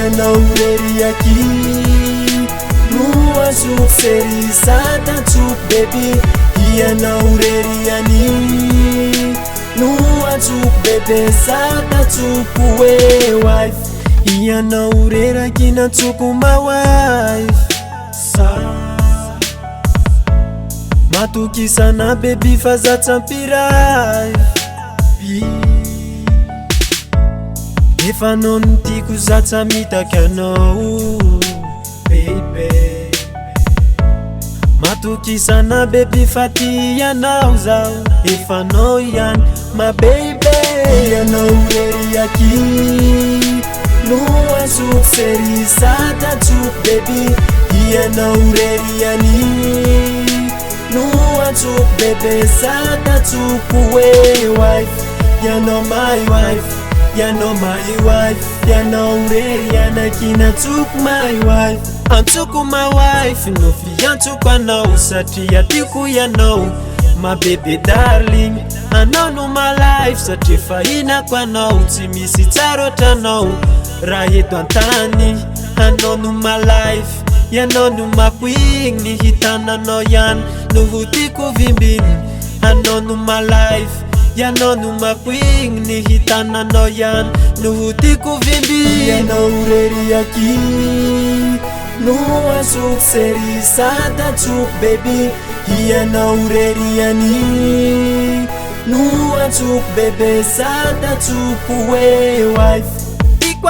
Ianao rery aqui no azul serisata tsuk baby. Ianao rery ani no azul bebe sata tsuk we wife. Ianao rery aqui na tsuk my wife. Matukisana baby fa za tsampiray efa non tiko za tsamitaky anao baby. Matukisana baby fa ty ianao zao efa anao ihany my baby. Ianao rery aqui no azoko serisata tsuk baby. Ianao rery ani no azok bebe sata tsuk we wife. Ianao my wife, ianao my wife. Ianao rery anaky natsuk my wife. Antsoko my wife no fiantsoko anao satria tiako ianao my baby darling. Anao no my life satria fahinako anao tsy misy tsara ohatranao raha eto antany. Anao no my life, ianao no maqueen ny hitananao ihany no ho tiako vimbiny. Anao no my life, ianao no maqueen ny hitananao ihany no ho tiako vimbiny. Ianao rery aqui no azoko serisata tsuk baby. Ianao rery ani no azoko bebe sata tsuk we wife.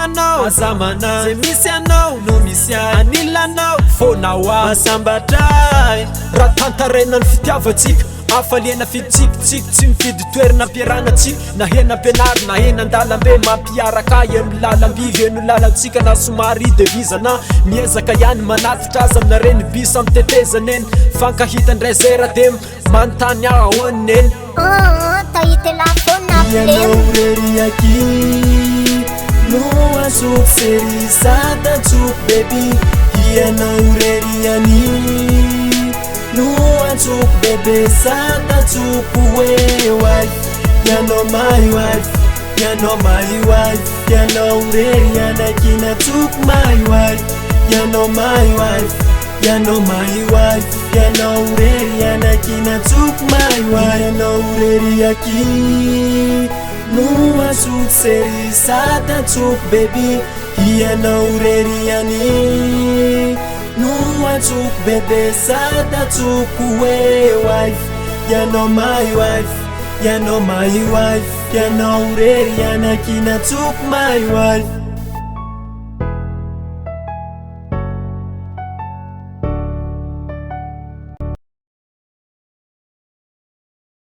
Anao azamana ze misy anao no misy anilanao fonao asambatray raha tantarena ny fitiavatsika afaliana fitsikitsiky tsy mifidy toerana ampiaranatsika na hena ampianary na hena andalambe mampiaraka amy lalamby eno lalantsika na somary devizana miezaka ihany manatitra azy aminareny bisa amitetezana eny fankahitandray zera de manontany ahoany eny Ianao rery aqui no azoko serisata tsuk baby. Ianao rery ani no azoko bebe sata tsuk we wife. Ianao my wife, ianao my wife. Ianao rery anaky natsuk my wife. Ianao my wife, ianao my wife. Ianao rery anaky natsuk my wife. Ianao rery aqui no azoko serisata tsuk baby. Ianao rery ani no azoko bebe sata tsuk we wife. Ianao my wife, ianao my wife. Ianao rery anaky natsuk my wife.